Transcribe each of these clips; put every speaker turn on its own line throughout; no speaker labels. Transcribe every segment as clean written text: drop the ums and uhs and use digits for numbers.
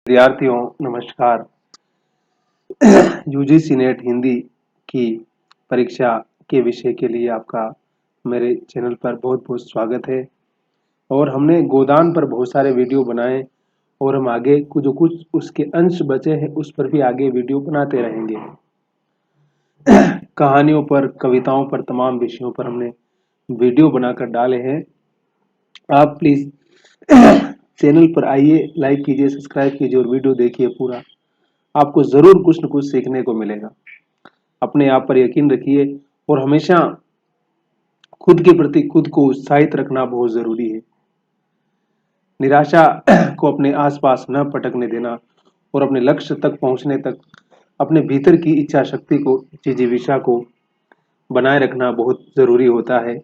विद्यार्थियों नमस्कार। UGC net Hindi की परीक्षा के विषय के लिए आपका मेरे चैनल पर बहुत बहुत स्वागत है। और हमने गोदान पर बहुत सारे वीडियो बनाए और हम आगे जो कुछ उसके अंश बचे हैं उस पर भी आगे वीडियो बनाते रहेंगे। कहानियों पर, कविताओं पर, तमाम विषयों पर हमने वीडियो बनाकर डाले हैं। आप प्लीज चैनल पर आइए, लाइक कीजिए, सब्सक्राइब कीजिए और वीडियो देखिए पूरा। आपको जरूर कुछ न कुछ सीखने को मिलेगा। अपने आप पर यकीन रखिए और हमेशा खुद के प्रति खुद को उत्साहित रखना बहुत जरूरी है। निराशा को अपने आसपास न पटकने देना और अपने लक्ष्य तक पहुंचने तक अपने भीतर की इच्छा शक्ति को, जिजीविषा को बनाए रखना बहुत जरूरी होता है।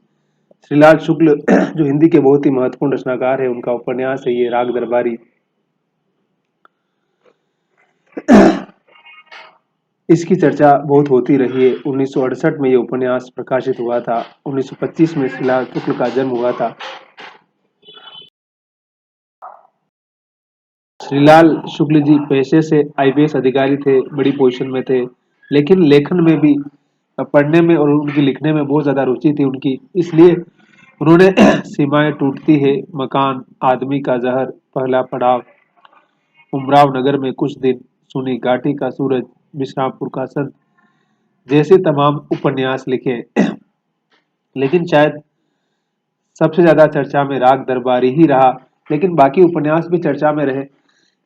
श्रीलाल शुक्ल जो हिंदी के बहुत ही महत्वपूर्ण रचनाकार है, उनका उपन्यास है ये राग दरबारी। इसकी चर्चा बहुत होती रही है। 1968 में ये उपन्यास प्रकाशित हुआ था। 1925 में श्रीलाल शुक्ल का जन्म हुआ था। श्रीलाल शुक्ल जी पेशे से आईपीएस अधिकारी थे, बड़ी पोजीशन में थे, लेकिन लेखन में भी, पढ़ने में और उनकी लिखने में बहुत ज्यादा रुचि थी उनकी। इसलिए उन्होंने सीमाएं टूटती है, मकान, आदमी का जहर, पहला पड़ाव, उमराव नगर में कुछ दिन, सुनी घाटी का सूरज, विश्रामपुर का संत जैसे तमाम उपन्यास लिखे। लेकिन शायद सबसे ज्यादा चर्चा में राग दरबारी ही रहा, लेकिन बाकी उपन्यास भी चर्चा में रहे।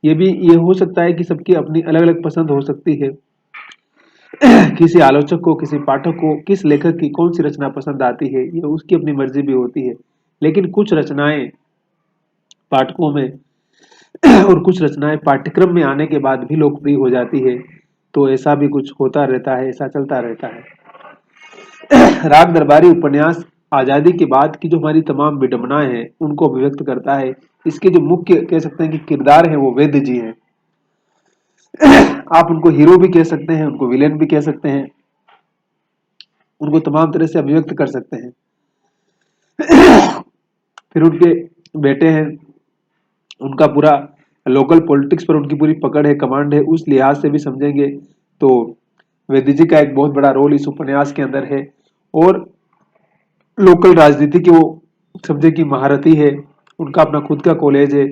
ये हो सकता है कि सबकी अपनी अलग अलग पसंद हो सकती है। किसी आलोचक को, किसी पाठक को किस लेखक की कौन सी रचना पसंद आती है, ये उसकी अपनी मर्जी भी होती है। लेकिन कुछ रचनाएं पाठकों में और कुछ रचनाएं पाठ्यक्रम में आने के बाद भी लोकप्रिय हो जाती है। तो ऐसा भी कुछ होता रहता है, ऐसा चलता रहता है। राग दरबारी उपन्यास आजादी के बाद की जो हमारी तमाम विडंबनाएं हैं उनको अभिव्यक्त करता है। इसके जो मुख्य कह सकते हैं कि किरदार है वो वैद्य जी हैं। आप उनको हीरो भी कह सकते हैं, उनको विलेन भी कह सकते हैं, उनको तमाम तरह से अभिव्यक्त कर सकते हैं। फिर उनके बेटे हैं, उनका पूरा लोकल पॉलिटिक्स पर उनकी पूरी पकड़ है, कमांड है। उस लिहाज से भी समझेंगे तो वैद्य जी का एक बहुत बड़ा रोल इस उपन्यास के अंदर है। और लोकल राजनीति के वो समझे की महारथी है, उनका अपना खुद का कॉलेज है,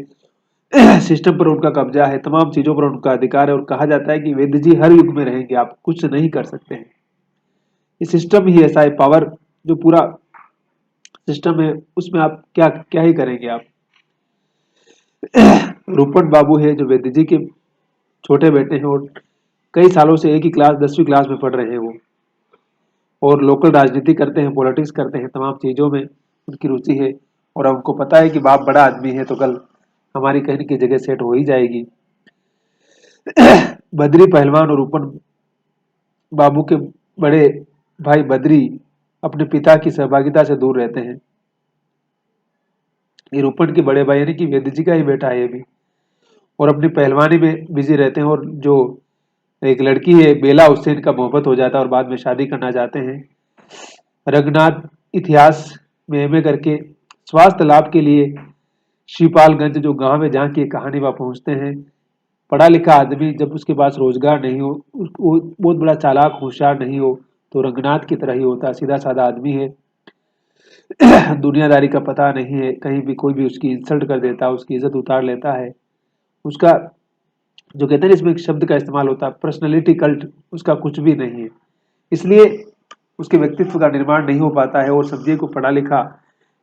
सिस्टम पर उनका कब्जा है, तमाम चीजों पर उनका अधिकार है। और कहा जाता है कि वैद्य जी हर युग में रहेंगे, आप कुछ नहीं कर सकते हैं। ये सिस्टम ही ऐसा है, पावर जो पूरा सिस्टम है उसमें आप क्या क्या ही करेंगे आप। रूपट बाबू है जो वैद्य जी के छोटे बेटे हैं और कई सालों से एक ही क्लास, 10वीं क्लास में पढ़ रहे हैं वो। और लोकल राजनीति करते हैं, पॉलिटिक्स करते हैं, तमाम चीजों में उनकी रुचि है। और हमको पता है कि बाप बड़ा आदमी है तो कल हमारी कहीं की जगह सेट हो ही जाएगी। बद्री पहलवान और रूपन बाबू के बड़े भाई बद्री अपने पिता की सहभागिता से दूर रहते हैं। ये रूपन के बड़े भाई यानी कि वैद्य जी का ही बेटा है ये भी, और अपनी पहलवानी में बिजी रहते हैं। और जो एक लड़की है बेला, उससे इनका मोहब्बत हो जाता है और बाद में शादी करना चाहते हैं। रंगनाथ इतिहास में एमए करके स्वास्थ्य लाभ के लिए शिवपालगंज जो गांव है जहाँ की कहानी वहां पहुंचते हैं। पढ़ा लिखा आदमी जब उसके पास रोजगार नहीं हो, वो बहुत बड़ा चालाक होशियार नहीं हो, तो रंगनाथ की तरह ही होता, सीधा साधा आदमी है। दुनियादारी का पता नहीं है, कहीं भी कोई भी उसकी इंसल्ट कर देता है, उसकी इज्जत उतार लेता है। उसका जो कहते हैं इसमें एक शब्द का इस्तेमाल होता है पर्सनैलिटी कल्ट, उसका कुछ भी नहीं है। इसलिए उसके व्यक्तित्व का निर्माण नहीं हो पाता है। और समझिए को पढ़ा लिखा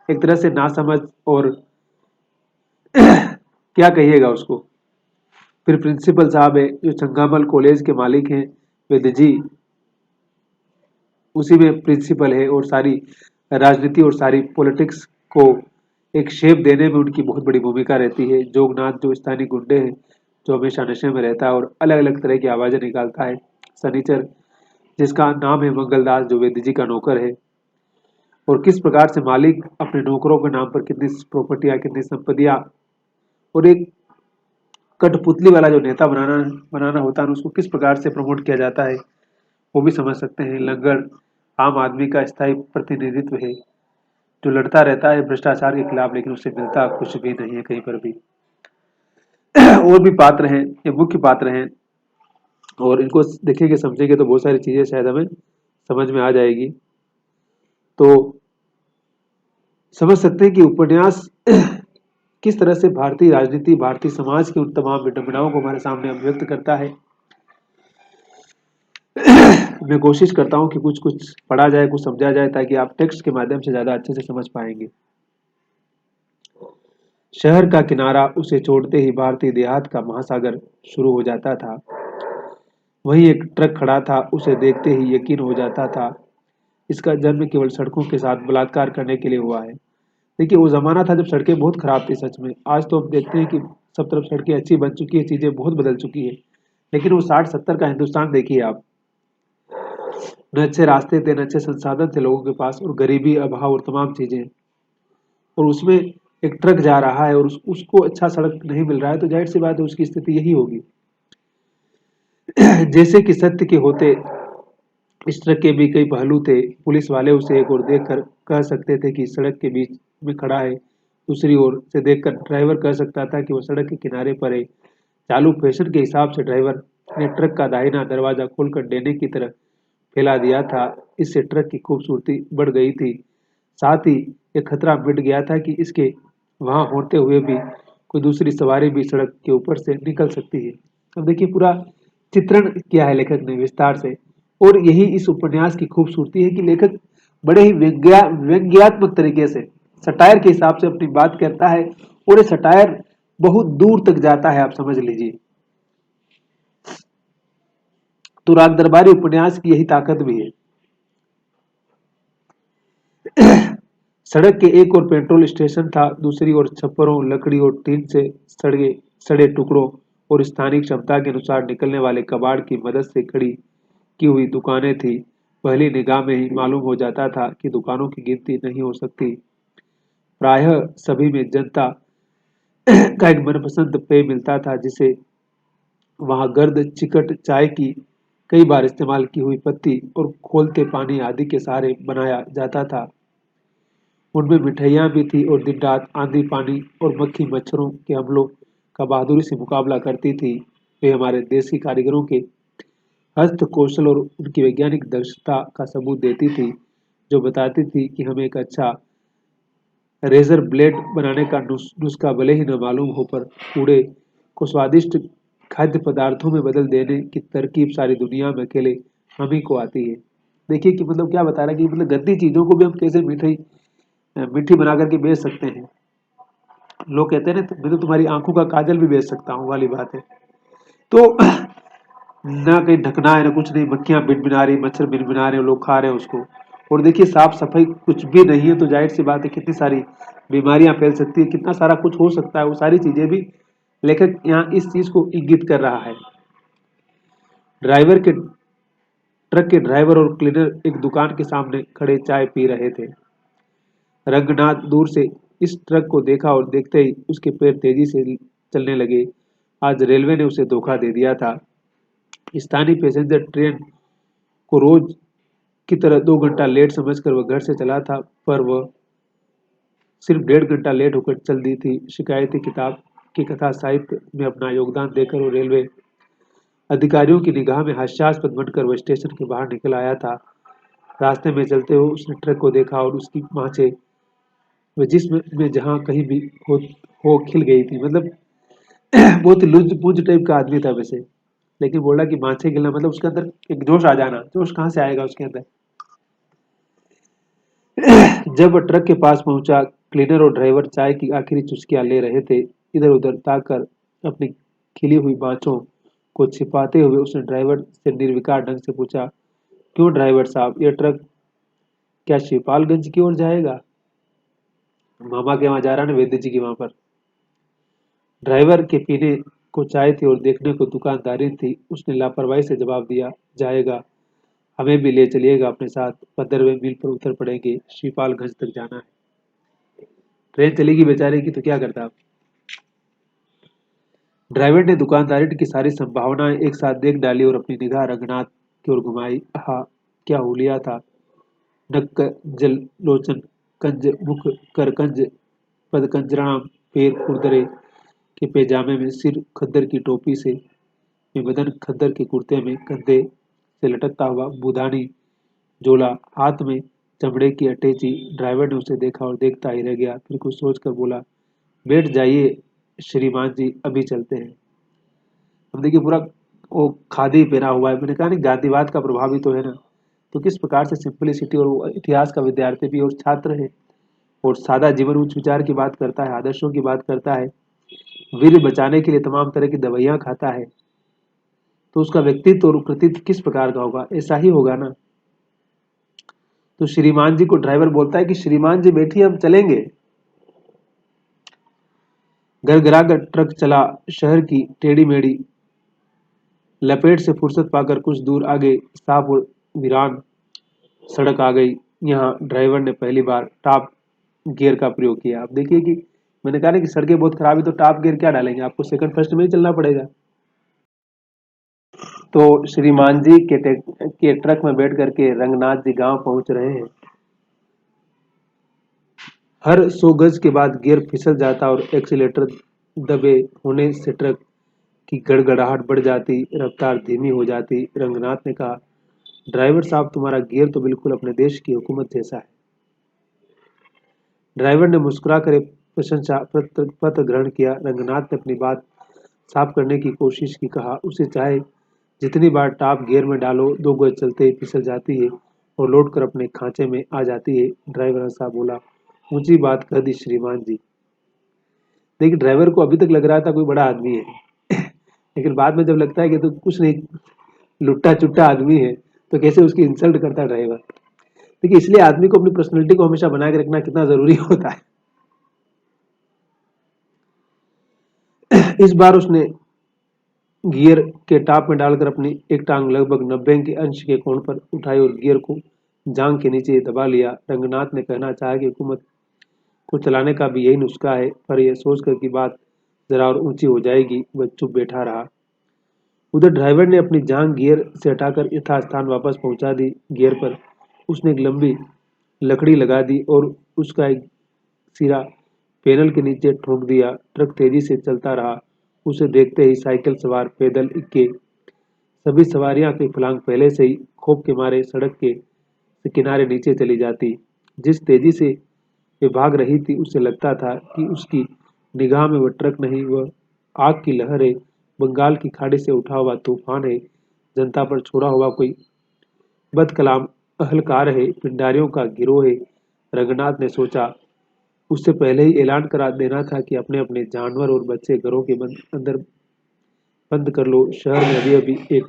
एक तरह से नासमझ, और क्या कहिएगा उसको। फिर प्रिंसिपल साहब है जो चंगामल कॉलेज के मालिक हैं, वैद्य जी उसी में प्रिंसिपल है। और सारी राजनीति और सारी पॉलिटिक्स को एक शेप देने में उनकी बहुत बड़ी भूमिका रहती है। जोगनाथ जो स्थानीय गुंडे हैं, जो हमेशा नशे में रहता है और अलग अलग तरह की आवाजें निकालता है। सनीचर जिसका नाम है मंगलदास, जो वैद्य जी का नौकर है। और किस प्रकार से मालिक अपने नौकरों के नाम पर कितनी प्रॉपर्टियां, कितनी संपत्तियां, और एक कठपुतली वाला जो नेता बनाना बनाना होता है उसको किस प्रकार से प्रमोट किया जाता है, वो भी समझ सकते हैं। लंगड़ आम आदमी का स्थायी प्रतिनिधित्व है जो लड़ता रहता है भ्रष्टाचार के खिलाफ, लेकिन उससे मिलता कुछ भी नहीं है कहीं पर भी। और भी पात्र हैं, ये मुख्य पात्र हैं, और इनको देखेंगे समझेंगे तो बहुत सारी चीजें शायद हमें समझ में आ जाएगी। तो समझ सकते हैं कि उपन्यास किस तरह से भारतीय राजनीति, भारतीय समाज की उन तमाम विडंबनाओं को हमारे सामने अभिव्यक्त करता है। मैं कोशिश करता हूँ कि कुछ कुछ पढ़ा जाए, कुछ समझा जाए, ताकि आप टेक्स्ट के माध्यम से ज्यादा अच्छे से समझ पाएंगे। शहर का किनारा उसे छोड़ते ही भारतीय देहात का महासागर शुरू हो जाता था। वहीं एक ट्रक खड़ा था, उसे देखते ही यकीन हो जाता था इसका जन्म केवल सड़कों के साथ बलात्कार करने के लिए हुआ है। देखिए, वो जमाना था जब सड़कें बहुत खराब थी सच में। आज तो हम देखते हैं कि सब तरफ सड़कें अच्छी बन चुकी है, चीजें बहुत बदल चुकी है। लेकिन वो 60-70 का हिंदुस्तान देखिए आप। न अच्छे रास्ते थे, न अच्छे संसाधन थे लोगों के पास, और गरीबी, अभाव और तमाम चीजें। और उसमें एक ट्रक जा रहा है और उसको अच्छा सड़क नहीं मिल रहा है, तो जाहिर सी बात है उसकी स्थिति यही होगी। जैसे कि सत्य के होते इस ट्रक के भी कई पहलू थे। पुलिस वाले उसे एक ओर देखकर कह सकते थे कि सड़क के बीच में खड़ा है, दूसरी ओर से देखकर ड्राइवर कह सकता था कि वह सड़क के किनारे पर है। चालू फैशन के हिसाब से ड्राइवर ने ट्रक का दाहिना दरवाजा खोलकर डेने की तरफ फैला दिया था। इससे ट्रक की खूबसूरती बढ़ गई थी, साथ ही ये खतरा मिट गया था कि इसके वहां होते हुए भी कोई दूसरी सवारी भी सड़क के ऊपर से निकल सकती है। अब देखिए, पूरा चित्रण किया है लेखक ने विस्तार से, और यही इस उपन्यास की खूबसूरती है कि लेखक बड़े ही व्यंग्यात्मक तरीके से सटायर के हिसाब से अपनी बात करता है, और ये सटायर बहुत दूर तक जाता है, आप समझ लीजिए। तो राग दरबारी उपन्यास की यही ताकत भी है। सड़क के एक और पेट्रोल स्टेशन था, दूसरी ओर छप्परों, लकड़ी और टीन से सड़े सड़े टुकड़ों और स्थानीय क्षमता के अनुसार निकलने वाले कबाड़ की मदद से खड़ी की हुई दुकानें थी। पहली निगाह में ही मालूम हो जाता था कि दुकानों की गिनती नहीं हो सकती। प्रायः सभी में जनता का एक मनपसंद पेय मिलता था, जिसे वहां गर्द चिकट चाय की कई बार इस्तेमाल की हुई पत्ती और खोलते पानी आदि के सहारे बनाया जाता था। उनमें मिठाइयाँ भी थी, और दिन रात आंधी पानी और मक्खी मच्छरों के हमलों का बहादुरी से मुकाबला करती थी। वे हमारे देसी कारीगरों के हस्त कौशल और उनकी वैज्ञानिक दक्षता का सबूत देती थी, जो बताती थी कि हमें एक अच्छा रेजर ब्लेड बनाने का नुस्खा भले ही न मालूम हो, पर कूड़े को स्वादिष्ट खाद्य पदार्थों में बदल देने की तरकीब सारी दुनिया में अकेले हम ही को आती है। देखिए कि मतलब क्या बता रहा है कि मतलब गंदी चीजों को भी हम कैसे मीठी बना करके बेच सकते हैं। लोग कहते हैं ना, मैं तो तुम्हारी आंखों का काजल भी बेच सकता हूँ वाली बात है। तो ना कहीं ढकना है ना कुछ नहीं, मक्खियां बिन रही, मच्छर बिन रहे हैं, लोग खा रहे हैं उसको। और देखिए, साफ सफाई कुछ भी नहीं है, तो जाहिर सी बात है कितनी सारी बीमारियां फैल सकती है, कितना सारा कुछ हो सकता है। वो सारी चीजें भी लेखक यहाँ इस चीज को इंगित कर रहा है। ड्राइवर के ट्रक के ड्राइवर और क्लीनर एक दुकान के सामने खड़े चाय पी रहे थे। रंगनाथ दूर से इस ट्रक को देखा, और देखते ही उसके पैर तेजी से चलने लगे। आज रेलवे ने उसे धोखा दे दिया था। स्थानीय पैसेंजर ट्रेन को रोज की तरह 2 घंटा लेट समझकर वह घर से चला था, पर वह सिर्फ 1.5 घंटा लेट होकर चल दी थी। शिकायती किताब की कथा साहित्य में अपना योगदान देकर वो रेलवे अधिकारियों की निगाह में हास्यास्पद बनकर वह स्टेशन के बाहर निकल आया था। रास्ते में चलते हुए उसने ट्रक को देखा, और उसकी माचे वह जिसम में जहाँ कहीं भी हो खिल गई थी। मतलब बहुत ही लुज पुंज टाइप का आदमी था वैसे, लेकिन बोला कि माछे गिलना मतलब उसके अंदर एक जोश आ जाना। जोश कहाँ से आएगा उसके अंदर। जब वह ट्रक के पास पहुंचा, क्लीनर और ड्राइवर चाय की आखिरी चुस्कियां ले रहे थे। इधर उधर ताकर अपनी खिली हुई बाँचों को छिपाते हुए उसने ड्राइवर से निर्विकार ढंग से पूछा, क्यों ड्राइवर साहब, यह ट्रक क्या शिपालगंज की ओर जाएगा? मामा के वहां जा रहा है ना, वैद्य जी के वहां पर। ड्राइवर के पीने को चाय थी और देखने को दुकानदारी थी। उसने लापरवाही से जवाब दिया, जाएगा, हमें भी ले चलिएगा अपने साथ। 15वें मील पर उतर पड़ेंगे, शिपालगंज तक जाना है। ट्रेन चलेगी बेचारे की तो क्या करता आप। ड्राइवर ने दुकानदारी की सारी संभावनाएं एक साथ देख डाली और अपनी निगाह रंगनाथ की ओर घुमाई। हाँ, क्या हुलिया था। नक्क जल लोचन कंज मुख कर कंज पदकंजराम पैर खुरदरे के पैजामे में, सिर खद्दर की टोपी से में, बदन खद्दर के कुर्ते में, कंधे से लटकता हुआ बुधानी झोला, हाथ में चमड़े की अटैची। ड्राइवर ने उसे देखा और देखता ही रह गया। फिर कुछ सोचकर बोला, बैठ जाइए श्रीमान जी, अभी चलते हैं। अब देखिए पूरा वो खादी पहना हुआ है। मैंने कहा नहीं, गांधीवाद का प्रभाव ही तो है ना। तो किस प्रकार से सिंपलिसिटी, और वो इतिहास का विद्यार्थी भी और छात्र है, और सादा जीवन उच्च विचार की बात करता है, आदर्शों की बात करता है, वीर बचाने के लिए तमाम तरह की दवाइयां खाता है, तो उसका व्यक्तित्व और कृतित्व किस प्रकार का होगा? ऐसा ही होगा ना। तो श्रीमान जी को ड्राइवर बोलता है कि श्रीमान जी बैठिए, हम चलेंगे। गरगरा कर ट्रक चला। शहर की टेढ़ी मेढ़ी लपेट से फुर्सत पाकर कुछ दूर आगे साफ और वीरान सड़क आ गई। यहाँ ड्राइवर ने पहली बार टॉप गियर का प्रयोग किया। आप देखिए कि मैंने कहा ना कि सड़कें बहुत खराब है, तो टॉप गियर क्या डालेंगे, आपको सेकंड फर्स्ट में ही चलना पड़ेगा। तो श्रीमान जी के ट्रक में बैठ करके रंगनाथ जी गांव पहुंच रहे हैं। हर 100 गज के बाद गियर फिसल जाता और एक्सीलेटर दबे होने से ट्रक की गड़गड़ाहट बढ़ जाती, रफ्तार धीमी हो जाती। रंगनाथ ने कहा, ड्राइवर साहब, तुम्हारा गियर तो बिल्कुल अपने देश की हुकूमत जैसा है। ड्राइवर ने मुस्कुरा कर एक प्रशंसा पत्र ग्रहण किया। रंगनाथ ने अपनी बात साफ करने की कोशिश की। कहा, उसे चाहे जितनी बार टॉप गियर में डालो, 2 गज चलते ही फिसल जाती है और लौट कर अपने खांचे में आ जाती है। ड्राइवर हंसा, बोला, ऊंची बात कह दी श्रीमान जी। देखिए ड्राइवर को अभी तक लग रहा था कोई बड़ा आदमी है लेकिन बाद में जब लगता है कि तो कुछ नहीं, लुट्टा चुट्टा आदमी है, तो कैसे उसकी इंसल्ट करता है ड्राइवर। देखिए इसलिए आदमी को अपनी पर्सनैलिटी को हमेशा बना के रखना कितना जरूरी होता है। इस बार उसने गियर के टॉप में डालकर अपनी एक टांग लगभग 90 के अंश के कोण पर उठाई और गियर को जांग के नीचे दबा लिया। रंगनाथ ने कहना चाहा कि हुकूमत को चलाने का भी यही नुस्खा है, पर यह सोचकर कि बात जरा और ऊंची हो जाएगी, वह चुप बैठा रहा। उधर ड्राइवर ने अपनी जांग गियर से हटाकर यथास्थान वापस पहुंचा दी। गियर पर उसने एक लंबी लकड़ी लगा दी और उसका एक सिरा पैनल के नीचे ठोक दिया। ट्रक तेजी से चलता रहा। उसे देखते ही साइकिल सवार, पैदल इक्के, सभी सवारियां की फलांग पहले से ही खौफ के मारे सड़क के किनारे नीचे चली जाती। जिस तेजी से वे भाग रही थी, उससे लगता था कि उसकी निगाह में वह ट्रक नहीं, वह आग की लहर है, बंगाल की खाड़ी से उठा हुआ तूफान है, जनता पर छोड़ा हुआ कोई बदकलाम अहलकार है, पिंडारियों का गिरोह है। रंगनाथ ने सोचा, उससे पहले ही ऐलान करा देना था कि अपने अपने जानवर और बच्चे घरों के अंदर बंद कर लो। शहर में अभी अभी एक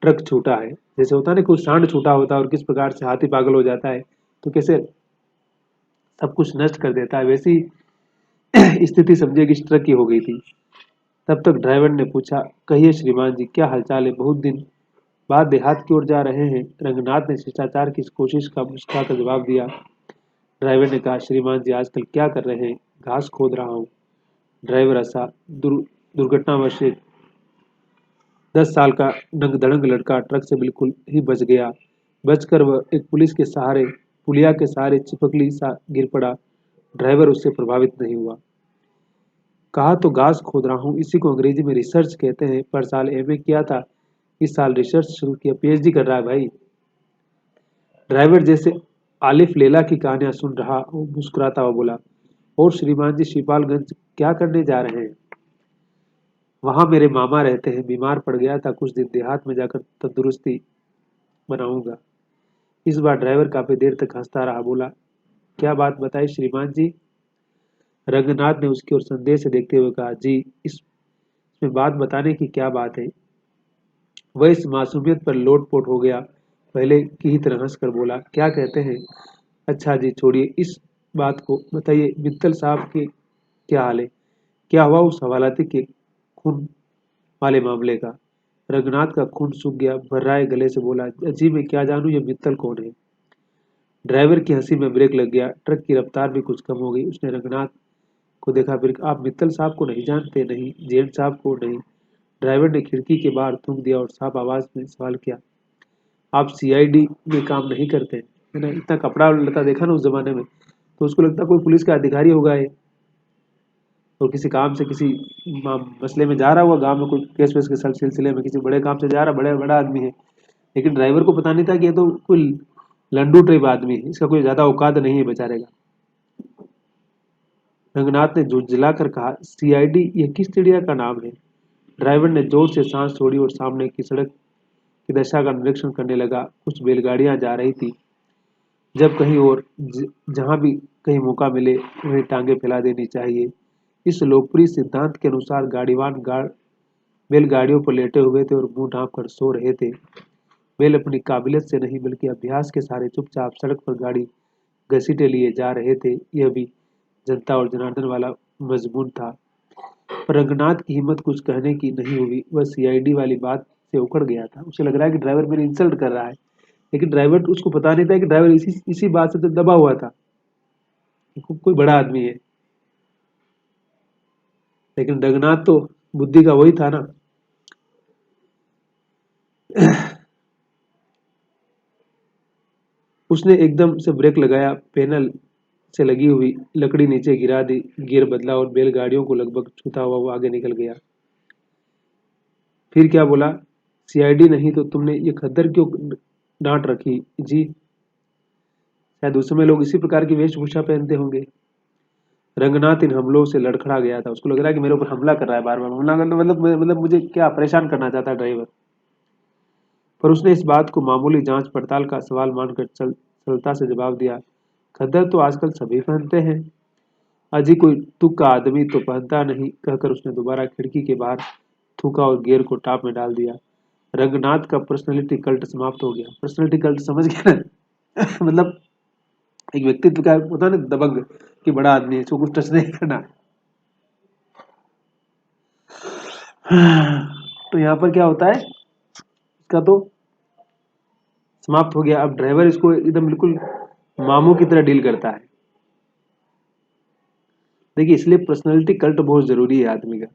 ट्रक छूटा है। जैसे होता है ना, कोई सांड छूटा होता है और किस प्रकार से हाथी पागल हो जाता है, तो कैसे सब कुछ नष्ट कर देता है, वैसी स्थिति समझे कि इस ट्रक की हो गई थी। तब तक ड्राइवर ने पूछा, कहिए श्रीमान जी, क्या हालचाल है, बहुत दिन बाद देहात की ओर जा रहे हैं। रंगनाथ ने शिष्टाचार की कोशिश का मुस्कुराकर जवाब दिया। ड्राइवर ने कहा, श्रीमान जी आजकल क्या कर रहे हैं? घास खोद रहा हूँ। ड्राइवर हंसा। दुर्घटनावश एक 10 साल का नंग-धड़ंग लड़का ट्रक से बिल्कुल ही बच गया। बचकर वह एक पुलिया के सहारे चिपकली सा गिर पड़ा। ड्राइवर उससे प्रभावित नहीं हुआ। कहा तो घास खोद रहा हूँ, इसी को अंग्रेजी में रिसर्च कहते हैं। पर साल एमए किया था, इस साल रिसर्च शुरू किया, पीएचडी कर रहा है भाई। ड्राइवर जैसे आलिफ लैला की कहानियां सुन रहा वो मुस्कुराता हुआ बोला, और श्रीमान जी शिपालगंज क्या करने जा रहे हैं? वहां मेरे मामा रहते हैं, बीमार पड़ गया था, कुछ दिन देहात में जाकर तंदुरुस्ती बनाऊंगा। इस बार ड्राइवर काफी देर तक हंसता रहा। बोला, क्या बात बताई श्रीमान जी? रंगनाथ ने उसकी ओर संदेह से देखते हुए कहा, जी, इसमें बात बताने की क्या बात है? वह इस मासूमियत पर लोटपोट हो गया, पहले की ही तरह हंसकर बोला, क्या कहते हैं? अच्छा जी, छोड़िए इस बात को, बताइए मित्तल साहब के क्या हाल है? क्या हुआ उस हवालाती के खून वाले मामले का? रंगनाथ का खून सूख गया, भर्राए गले से बोला, अजी मैं क्या जानूं ये मित्तल कौन है? ड्राइवर की हंसी में ब्रेक लग गया। ट्रक की रफ्तार भी कुछ कम हो गई। उसने रंगनाथ को देखा। फिर, आप मित्तल साहब को नहीं जानते? नहीं। जेन साहब को? नहीं। ड्राइवर ने खिड़की के बाहर थूक दिया और साफ आवाज में सवाल किया, आप सीआईडी में काम नहीं करते? मैंने इतना कपड़ा लता देखा ना उस जमाने में, तो उसको लगता कोई पुलिस का अधिकारी होगा ये। और किसी काम से किसी मसले में जा रहा हुआ, गांव में कोई केस वेस के सिलसिले में किसी बड़े काम से जा रहा, बड़ा आदमी है। लेकिन ड्राइवर को पता नहीं था कि ये तो कोई लंडू टाइप आदमी है, इसका कोई ज्यादा औकात नहीं है बेचारे का। रंगनाथ ने झुंझला कर कहा, सीआईडी ये किस चिड़िया का नाम है? ड्राइवर ने जोर से सांस छोड़ी और सामने की सड़क की दशा का निरीक्षण करने लगा। कुछ बैलगाड़ियां जा रही थी, जब कहीं और जहां भी कहीं मौका मिले वहीं टांगे फैला देनी चाहिए। इस लोकप्रिय सिद्धांत के अनुसार गाड़ीवान बैलगाड़ियों पर लेटे हुए थे और मुंह ढांप कर सो रहे थे। बैल अपनी काबिलियत से नहीं बल्कि अभ्यास के सहारे चुपचाप सड़क पर गाड़ी घसीटे लिए जा रहे थे। यह भी जनता और जनार्दन वाला मजमून था। पर रंगनाथ की हिम्मत कुछ कहने की नहीं हुई। वह सीआईडी वाली बात से उखड़ गया था। उसे लग रहा है कि ड्राइवर मेरी इंसल्ट कर रहा है, लेकिन ड्राइवर उसको पता नहीं था कि ड्राइवर इसी इसी बात से तो दबा हुआ था कि कोई बड़ा आदमी है। लेकिन रंगनाथ तो बुद्धि का वही था ना। उसने एकदम से ब्रेक लगाया, पैनल से लगी हुई लकड़ी नीचे गिरा दी, गियर बदला और बैलगाड़ियों को लगभग छूता हुआ वो आगे निकल गया। फिर क्या बोला? सीआईडी नहीं तो तुमने ये खद्दर क्यों डांट रखी जी? शायद उस समय लोग इसी प्रकार की वेशभूषा पहनते होंगे। रंगनाथ इन हमलों से लड़खड़ा गया था। उसको लग रहा है कि मेरे ऊपर हमला कर रहा है, बार बार हमला करना, मतलब मुझे क्या परेशान करना चाहता है ड्राइवर। पर उसने इस बात को मामूली जांच पड़ताल का सवाल मानकर सरलता से जवाब दिया, खद्दर तो आजकल सभी पहनते हैं, अजी कोई तुक का आदमी तो पहनता नहीं। कहकर उसने दोबारा खिड़की के बाहर थूका और गियर को टॉप में डाल दिया। रंगनाथ का पर्सनैलिटी कल्ट समाप्त हो गया। पर्सनैलिटी कल्ट समझ गया ना? मतलब एक व्यक्तित्व का होता है ना, दबंग, कि बड़ा आदमी है, इसको कुछ टच नहीं करना। तो यहाँ पर क्या होता है, इसका तो समाप्त हो गया। अब ड्राइवर इसको एकदम बिल्कुल मामू की तरह डील करता है। देखिए, इसलिए पर्सनैलिटी कल्ट बहुत जरूरी है आदमी का।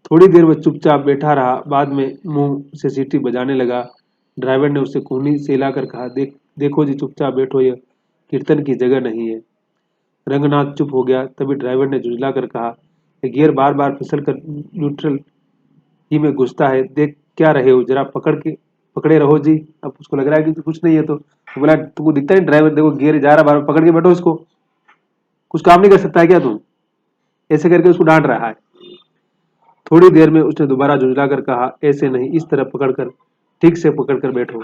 थोड़ी देर वह चुपचाप बैठा रहा, बाद में मुंह से सीटी बजाने लगा। ड्राइवर ने उसे कोहनी से हिलाकर कहा, देखो जी, चुपचाप बैठो, यह कीर्तन की जगह नहीं है। रंगनाथ चुप हो गया। तभी ड्राइवर ने झुंझला कर कहा, गियर बार बार फिसल कर न्यूट्रल ही में घुसता है, देख क्या रहे हो, जरा पकड़े रहो जी। अब उसको लग रहा है कि कुछ नहीं है, तो बोला, तुमको दिखता है ड्राइवर, देखो गियर जा रहा, बार बार पकड़ के बैठो इसको, कुछ काम नहीं कर सकता है क्या तुम? ऐसे करके उसको डांट रहा है। थोड़ी देर में उसने दोबारा झुंझला कर कहा, ऐसे नहीं, इस तरह पकड़कर, ठीक से पकड़कर बैठो।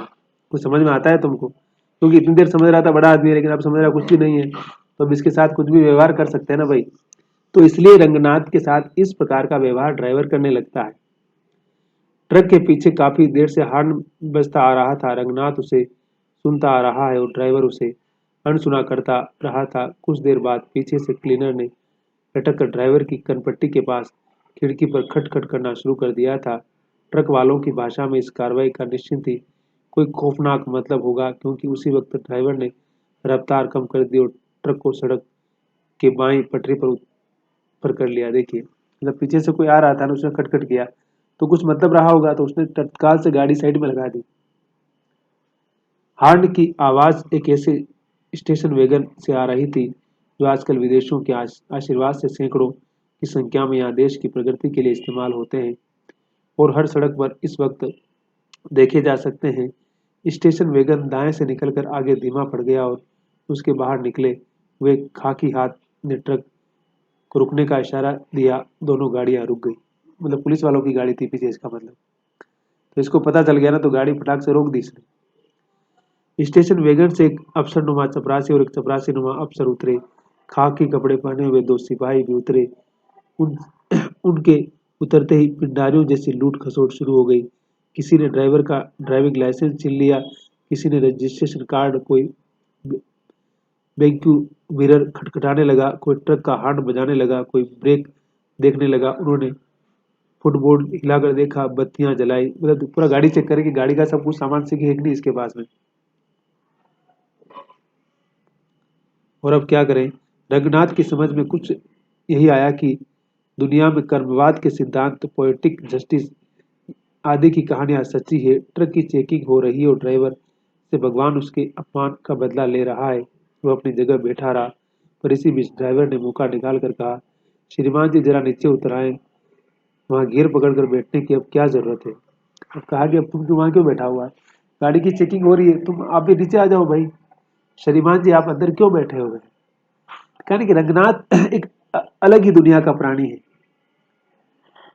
कुछ समझ में आता है तुमको? क्योंकि इतनी देर समझ रहा था बड़ा आदमी है, लेकिन अब समझ रहा कुछ भी नहीं है, तो अब इसके साथ कुछ भी व्यवहार कर सकते हैं ना भाई। तो इसलिए रंगनाथ के साथ इस प्रकार का व्यवहार ड्राइवर करने लगता है। ट्रक के पीछे काफी देर से हॉर्न बजता आ रहा था। रंगनाथ उसे सुनता आ रहा है और ड्राइवर उसे अनसुना करता रहा था। कुछ देर बाद पीछे से क्लीनर ने लटक कर ड्राइवर की कनपट्टी के पास खिड़की पर खटखट करना शुरू कर दिया था। ट्रक वालों की भाषा में इस कार्रवाई का निश्चित ही कोई खौफनाक मतलब होगा, क्योंकि उसी वक्त ड्राइवर ने रफ्तार कम कर दी और ट्रक को सड़क के बाईं पटरी पर कर लिया। देखिए, मतलब पीछे से कोई आ रहा था ना, उसने खटखट किया, तो कुछ मतलब रहा होगा, तो उसने तत्काल से गाड़ी साइड में लगा दी। हॉर्न की आवाज एक ऐसे स्टेशन वैगन से आ रही थी जो आजकल विदेशों के आशीर्वाद से सैकड़ों की संख्या में यहाँ देश की प्रगति के लिए इस्तेमाल होते हैं और हर सड़क पर इस वक्त देखे जा सकते हैं। स्टेशन वैगन दाएं से निकलकर आगे धीमा पड़ गया और उसके बाहर निकले हुए खाकी हाथ ने ट्रक को रुकने का इशारा दिया। दोनों गाड़ियां रुक गई। मतलब पुलिस वालों की गाड़ी थी पीछे, इसका मतलब। तो इसको पता चल गया ना, तो गाड़ी फटाक से रोक दी इसने। स्टेशन वैगन से एक अफसरनुमा चपरासी और एक चपरासी नुमा अफसर उतरे। खाकी कपड़े पहने हुए दो सिपाही भी उतरे। उन उनके उतरते ही पिंडारियों जैसी लूट खसोट शुरू हो गई। किसी ने ड्राइवर का ड्राइविंग लाइसेंस छीन लिया, किसी ने रजिस्ट्रेशन कार्ड, कोई बैक मिरर खटखटाने लगा, कोई ट्रक का हॉर्न बजाने लगा, कोई ब्रेक देखने लगा। उन्होंने फुटबोर्ड हिलाकर देखा, बत्तियां जलाई, मतलब पूरा गाड़ी चेक करे कि गाड़ी का सब कुछ सामान से है कि नहीं इसके पास में। और अब क्या करें? रंगनाथ की समझ में कुछ यही आया कि दुनिया में कर्मवाद के सिद्धांत, पोएटिक जस्टिस आदि की कहानियां सच्ची है। ट्रक की चेकिंग हो रही है और ड्राइवर से भगवान उसके अपमान का बदला ले रहा है। वह अपनी जगह बैठा रहा। पर इसी बीच ड्राइवर ने मौका निकाल कर कहा, श्रीमान जी जरा नीचे उतर आए, वहाँ गियर पकड़कर बैठने की अब क्या जरूरत है। अब कहा कि अब तुम वहाँ क्यों बैठा हुआ है, गाड़ी की चेकिंग हो रही है, तुम आप भी नीचे आ जाओ भाई, श्रीमान जी आप अंदर क्यों बैठे हुए। कहने कि रंगनाथ एक अलग ही दुनिया का प्राणी है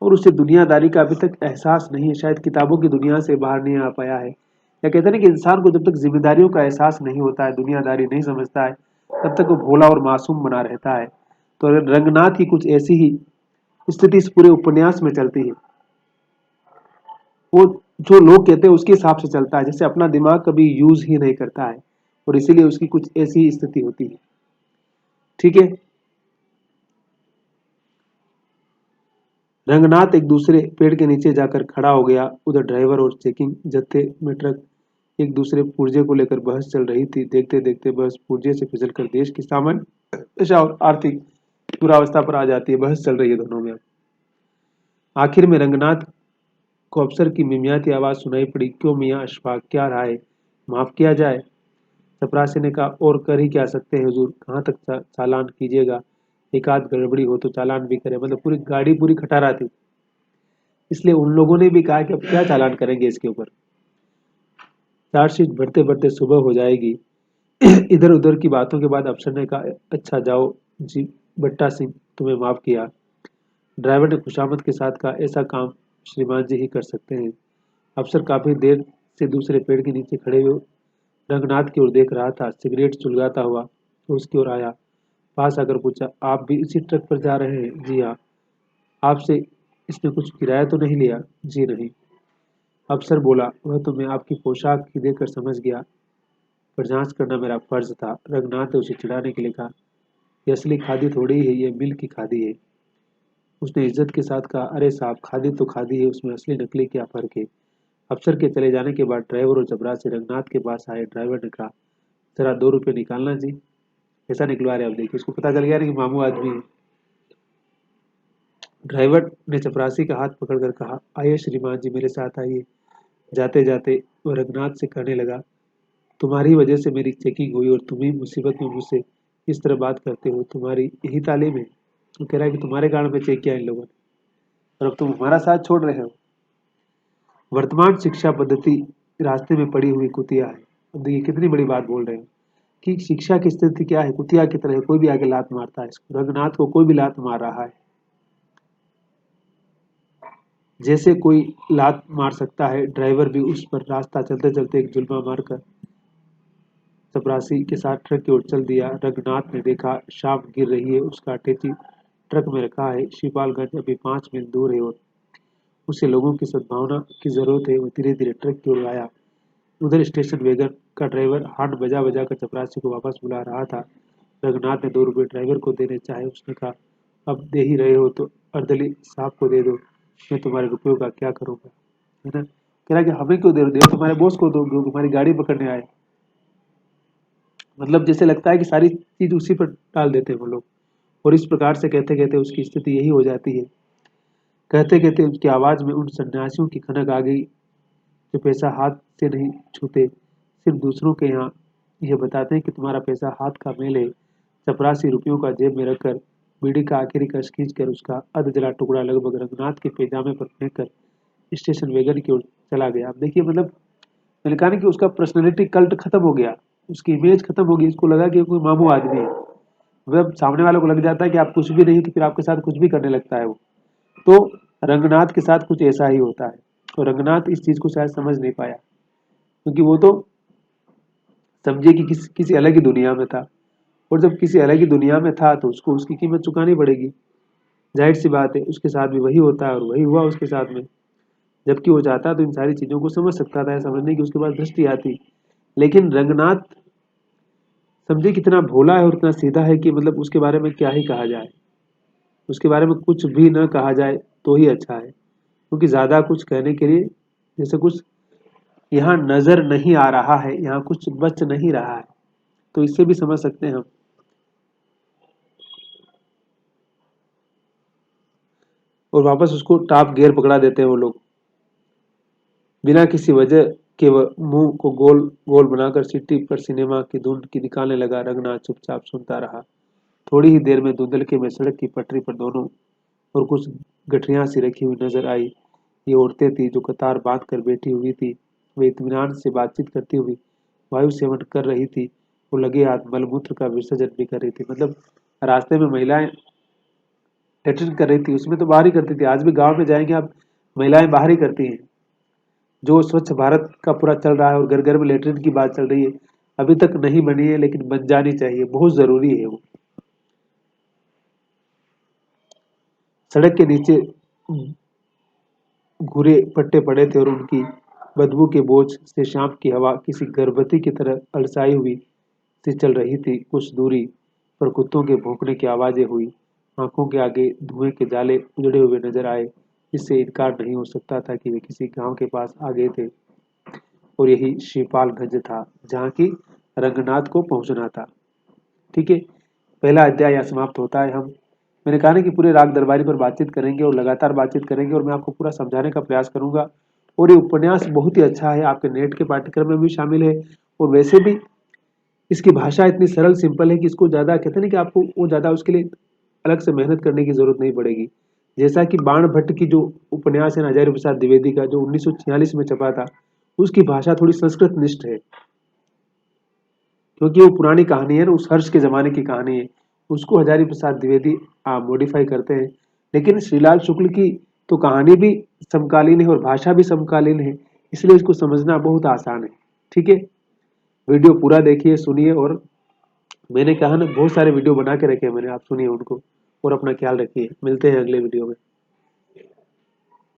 और उसे दुनियादारी का अभी तक एहसास नहीं है, शायद किताबों की दुनिया से बाहर नहीं आ पाया है। या कहते हैं ना कि इंसान को जब तक जिम्मेदारियों का एहसास नहीं होता है, दुनियादारी नहीं समझता है, तब तक वो भोला और मासूम बना रहता है। तो रंगनाथ की कुछ ऐसी ही स्थिति इस पूरे उपन्यास में चलती है। वो जो लोग कहते हैं उसके हिसाब से चलता है, जैसे अपना दिमाग कभी यूज ही नहीं करता है और इसीलिए उसकी कुछ ऐसी स्थिति होती है। ठीक है। रंगनाथ एक दूसरे पेड़ के नीचे जाकर खड़ा हो गया। उधर ड्राइवर और चेकिंग जत्थे में ट्रक एक दूसरे पुर्जे को लेकर बहस चल रही थी। देखते देखते बहस पुर्जे से फिसलकर देश की सामान्य दशा और आर्थिक दुरावस्था पर आ जाती है। बहस चल रही है दोनों में। आखिर में रंगनाथ को अफसर की मिमियाती आवाज सुनाई पड़ी, क्यों मियाँ अशफाक, क्या राय, माफ किया जाए। चपरासी ने कहा, और कर ही क्या सकते हैं हुजूर, कहाँ तक चालान कीजिएगा, एक आध गड़बड़ी हो तो चालान भी करे। मतलब पूरी गाड़ी पूरी खटारा थी, इसलिए उन लोगों ने भी कहा कि अब क्या चालान करेंगे इसके ऊपर, चार्जशीट भरते भरते सुबह हो जाएगी। इधर उधर की बातों के बाद अफसर ने कहा, अच्छा जाओ जी बट्टा सिंह, तुम्हें माफ किया। ड्राइवर ने खुशामद के साथ कहा, ऐसा काम श्रीमान जी ही कर सकते हैं। अफसर काफी देर से दूसरे पेड़ के नीचे खड़े हुए रंगनाथ की ओर देख रहा था। सिगरेट सुलगाता हुआ तो उसकी ओर आया, पास आकर पूछा, आप भी इसी ट्रक पर जा रहे हैं। जी हाँ। आपसे इसने कुछ किराया तो नहीं लिया। जी नहीं। अफसर बोला, वह तो मैं आपकी पोशाक ही देखकर समझ गया, पर जांच करना मेरा फर्ज था। रंगनाथ ने उसे चिढ़ाने के लिए कहा, ये असली खादी थोड़ी है, ये मिल की खादी है। उसने इज्जत के साथ कहा, अरे साहब, खादी तो खादी है, उसमें असली नकली क्या फर्क है। अफसर के चले जाने के बाद ड्राइवर और चपरासी रंगनाथ के पास आए। ड्राइवर ने कहा, जरा 2 रुपये निकालना जी। कैसा निकलवा रहे, आप देखिए, उसको पता चल गया ना कि मामू आदमी है। ड्राइवर ने चपरासी का हाथ पकड़कर कहा, आइए श्रीमान जी, मेरे साथ आइए। जाते जाते वह रंगनाथ से कहने लगा, तुम्हारी वजह से मेरी चेकिंग हुई और तुम ही मुसीबत में मुझसे इस तरह बात करते हो, तुम्हारी यही तालीम है। वो कह रहा है कि तुम्हारे कारण में चेक किया इन लोगों ने और अब तुम हमारा साथ छोड़ रहे हो। वर्तमान शिक्षा पद्धति रास्ते में पड़ी हुई कुतिया है। अब देखिए कितनी बड़ी बात बोल रहे हैं कि शिक्षा की स्थिति क्या है, कुतिया की तरह है, कोई भी आके लात मारता है इसको। रंगनाथ को कोई भी लात मार रहा है, जैसे कोई लात मार सकता है। ड्राइवर भी उस पर रास्ता चलते चलते एक जुल्मा मारकर चपरासी के साथ ट्रक की ओर चल दिया। रंगनाथ ने देखा शाम गिर रही है, उसका अटैची ट्रक में रखा है। शिपालगंज अभी 5 मील दूर है और उसे लोगों की सद्भावना की जरूरत है। वो धीरे धीरे ट्रक की ओर आया। उधर स्टेशन वैगन का ड्राइवर हॉर्न बजा बजा कर चपरासी को वापस बुला रहा था। रघुनाथ ने 2 रुपये ड्राइवर को देने चाहे। उसने कहा, अब दे ही रहे हो तो अर्दली साहब को दे दो, मैं तुम्हारे रुपयों का क्या करूंगा। है ना। कह रहा कि हमें क्यों दे दो, तुम्हारे बॉस को दो जो तुम्हारी गाड़ी पकड़ने आए। मतलब जैसे लगता है कि सारी चीज उसी पर डाल देते हैं वो लोग। और इस प्रकार से कहते कहते उसकी स्थिति यही हो जाती है। कहते कहते उसकी आवाज में उन सन्यासियों की खनक आ गई जो पैसा हाथ से नहीं छूते, सिर्फ दूसरों के यहाँ यह बताते हैं कि तुम्हारा पैसा हाथ का मेल है। चपरासी रुपयों का जेब में रखकर बीड़ी का आखिरी कश खींच कर उसका अध जला टुकड़ा लगभग रंगनाथ के पैजामे पर फेंक कर स्टेशन वैगन की ओर चला गया। अब देखिए, मतलब मैंने कहा ना कि उसका पर्सनैलिटी कल्ट खत्म हो गया, उसकी इमेज खत्म हो गई। इसको लगा कि कोई मामू आदमी है। जब सामने वालों को लग जाता है कि आप कुछ भी नहीं, तो फिर आपके साथ कुछ भी करने लगता है वो। तो रंगनाथ के साथ कुछ ऐसा ही होता है और रंगनाथ इस चीज को शायद समझ नहीं पाया, क्योंकि वो तो समझे कि किसी अलग ही दुनिया में था। और जब किसी अलग ही दुनिया में था तो उसको उसकी कीमत चुकानी पड़ेगी। जाहिर सी बात है, उसके साथ भी वही होता है और वही हुआ उसके साथ में। जबकि वो चाहता तो इन सारी चीजों को समझ सकता था, समझने की उसके पास दृष्टि आती। लेकिन रंगनाथ समझे कितना भोला है और इतना सीधा है कि मतलब उसके बारे में क्या ही कहा जाए। उसके बारे में कुछ भी न कहा जाए तो ही अच्छा है, क्योंकि ज्यादा कुछ कहने के लिए जैसे कुछ यहाँ नजर नहीं आ रहा है, यहाँ कुछ बच नहीं रहा है। तो इससे भी समझ सकते हैं हम। और वापस उसको टॉप गियर पकड़ा देते हैं वो लोग। बिना किसी वजह के वह मुंह को गोल गोल बनाकर सीटी पर सिनेमा की धुन की निकालने लगा। रंगनाथ चुपचाप सुनता रहा। थोड़ी ही देर में धुंधलके में सड़क की पटरी पर दोनों और कुछ गठरियां सी रखी हुई नजर आई। ये औरतें थी जो कतार बांध कर बैठी हुई थी। वे इत्मीनान से बातचीत करती हुई वायु सेवन कर रही थी और लगे हाथ मलमूत्र का विसर्जन भी कर रही थी। मतलब रास्ते में महिलाएं लेटरिन कर रही थी, उसमें तो बाहर ही करती थी। आज भी गांव में जाएंगे आप, महिलाएं बाहर ही करती हैं। जो स्वच्छ भारत का पूरा चल रहा है और घर घर में लेटरिन की बात चल रही है, अभी तक नहीं बनी है लेकिन बन जानी चाहिए, बहुत जरूरी है वो। सड़क के नीचे घुरे पट्टे पड़े थे और उनकी बदबू के बोझ से शाम की हवा किसी गर्भवती की तरह अलसाई हुई सी चल रही थी। कुछ दूरी पर कुत्तों के भौंकने की आवाजें हुई। आंखों के आगे धुएं के जाले उजड़े हुए नजर आए, जिससे इनकार नहीं हो सकता था कि वे किसी गांव के पास आ गए थे। और यही शिवपालगंज था जहाँ की रंगनाथ को पहुंचना था। ठीक है, पहला अध्याय यहाँ समाप्त होता है। हम मैंने कहा ना कि पूरे राग दरबारी पर बातचीत करेंगे और लगातार बातचीत करेंगे और मैं आपको पूरा समझाने का प्रयास करूंगा। और ये उपन्यास बहुत ही अच्छा है, आपके नेट के पाठ्यक्रम में भी शामिल है। और वैसे भी इसकी भाषा इतनी सरल सिंपल है कि इसको ज़्यादा कहते हैं ना कि आपको वो ज़्यादा उसके लिए अलग से मेहनत करने की जरूरत नहीं पड़ेगी। जैसा कि बाण भट्ट की जो उपन्यास है हजारी प्रसाद द्विवेदी का, जो 1946 में छपा था, उसकी भाषा थोड़ी संस्कृत निष्ठ है, क्योंकि वो पुरानी कहानी है ना, उस हर्ष के जमाने की कहानी है। उसको हजारी प्रसाद द्विवेदी मॉडिफाई करते हैं। लेकिन श्रीलाल शुक्ल की तो कहानी भी समकालीन है और भाषा भी समकालीन है, इसलिए इसको समझना बहुत आसान है। ठीक है, वीडियो पूरा देखिए, सुनिए। और मैंने कहा ना बहुत सारे वीडियो बना के रखे हैं मैंने, आप सुनिए उनको और अपना ख्याल रखिए। मिलते हैं अगले वीडियो में।